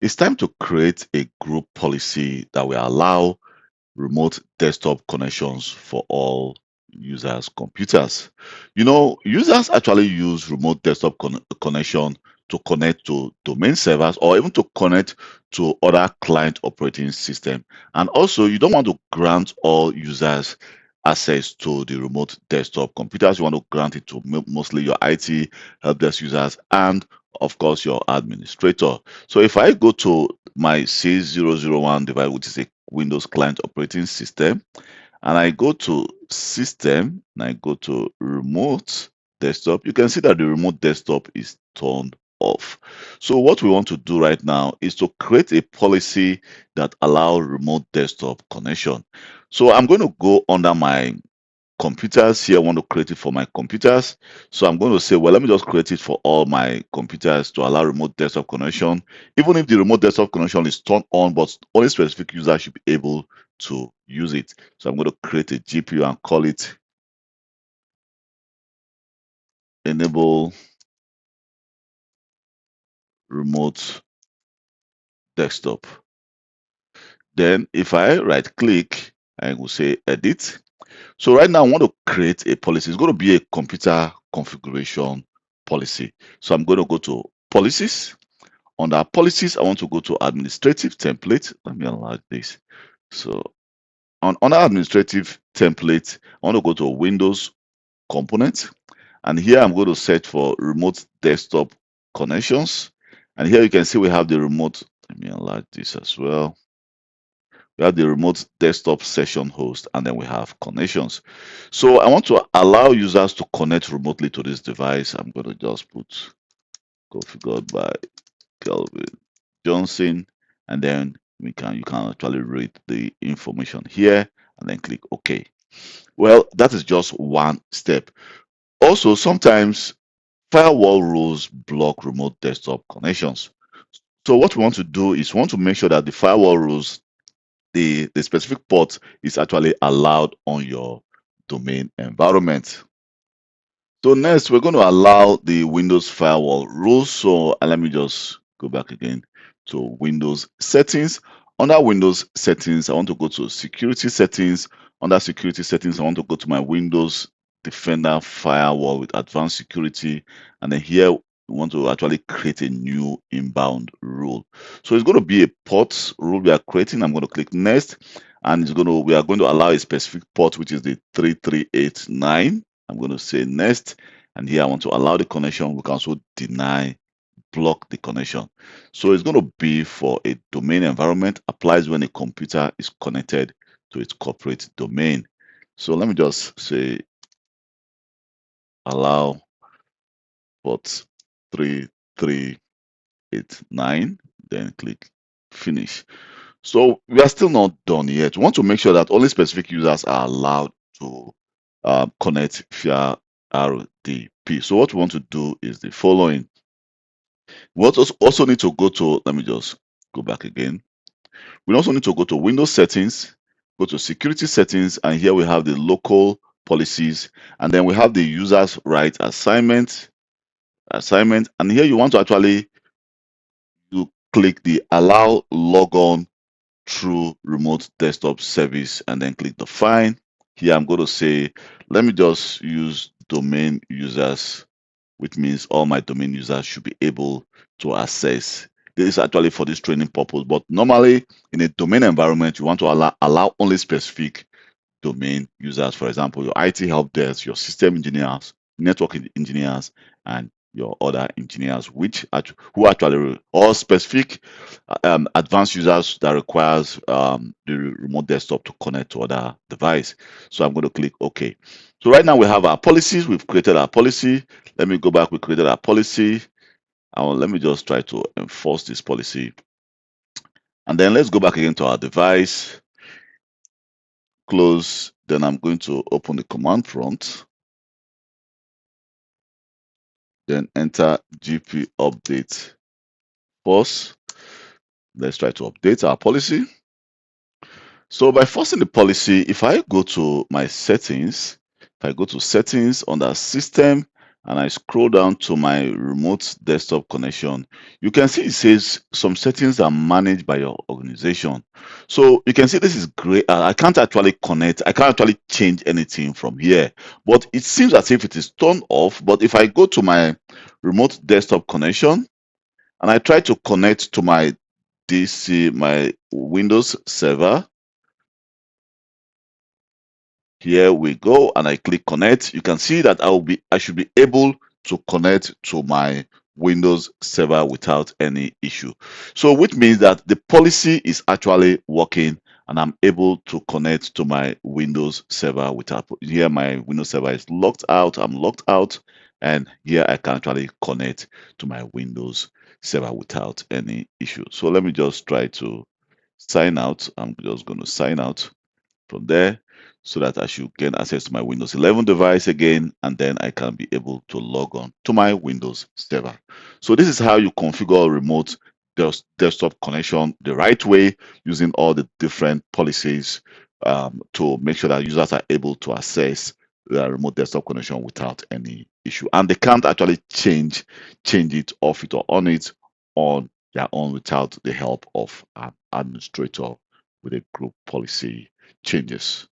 It's time to create a group policy that will allow remote desktop connections for all users' computers. Users actually use remote desktop connection to connect to domain servers or even to connect to other client operating system. And also, you don't want to grant all users access to the remote desktop computers. You want to grant it to mostly your IT help desk users and of course your administrator. So if I go to my C001 device, which is a Windows client operating system, and I go to system and I go to remote desktop, you can see that the remote desktop is turned off. So what we want to do right now is to create a policy that allows remote desktop connection. So I'm going to go under my computers here. I want to create it for my computers. So I'm going to say, well, let me just create it for all my computers to allow remote desktop connection. Even if the remote desktop connection is turned on, but only specific users should be able to use it. So I'm going to create a GPU and call it enable remote desktop. Then if I right click, I will say edit. So right now I want to create a policy. It's going to be a computer configuration policy. So I'm going to go to policies. Under policies, I want to go to administrative template. Let me enlarge this. So under administrative template, I want to go to Windows component. And here I'm going to search for remote desktop connections. And here you can see we have the remote. Let me enlarge this as well. We have the remote desktop session host, and then we have connections. So I want to allow users to connect remotely to this device. I'm going to just put configured by Kelvin Johnson, and then you can actually read the information here and then click OK. Well, that is just one step. Also, sometimes firewall rules block remote desktop connections. So what we want to do is we want to make sure that the firewall rules, the specific port is actually allowed on your domain environment. So next, we're going to allow the Windows Firewall rules. So let me just go back again to Windows settings. Under Windows settings, I want to go to security settings. Under security settings, I want to go to my Windows Defender Firewall with advanced security. And then here, we want to actually create a new inbound rule. So it's going to be a port rule we are creating. I'm going to click next. And we are going to allow a specific port, which is the 3389. I'm going to say next, and here I want to allow the connection. We can also block the connection. So it's going to be for a domain environment, applies when a computer is connected to its corporate domain. So let me just say allow port 3389, then click finish. So we are still not done yet. We want to make sure that only specific users are allowed to connect via RDP. So what we want to do is the following. We also need to go to, let me just go back again. We also need to go to Windows settings, go to security settings, and here we have the local policies, and then we have the users right assignment, and here you want to actually click the allow logon through remote desktop service and then click define. Here I'm going to say, let me just use domain users, which means all my domain users should be able to access. This is actually for this training purpose, but normally in a domain environment, you want to allow only specific domain users. For example, your IT help desk, your system engineers, network engineers, and your other engineers, who actually all specific advanced users that requires the remote desktop to connect to other device. So I'm going to click OK. So right now we have our policies. We've created our policy. Let me go back. We created our policy. Let me just try to enforce this policy. And then let's go back again to our device. Close. Then I'm going to open the command prompt. Then enter GP update force. Let's try to update our policy. So by forcing the policy, if I go to my settings, if I go to settings under system, and I scroll down to my remote desktop connection, you can see it says some settings are managed by your organization. So you can see this is great. I can't actually connect. I can't actually change anything from here, but it seems as if it is turned off. But if I go to my remote desktop connection and I try to connect to my DC, my Windows server, here we go, and I click connect. You can see that I should be able to connect to my Windows server without any issue. So which means that the policy is actually working and I'm able to connect to my Windows server without, here my Windows server is locked out, I'm locked out, and here I can actually connect to my Windows server without any issue. So let me just try to sign out. I'm just going to sign out from there so that I should gain access to my Windows 11 device again, and then I can be able to log on to my Windows server. So this is how you configure remote desktop connection the right way, using all the different policies to make sure that users are able to access the remote desktop connection without any issue. And they can't actually change it, off it, or on their own without the help of an administrator with a group policy changes.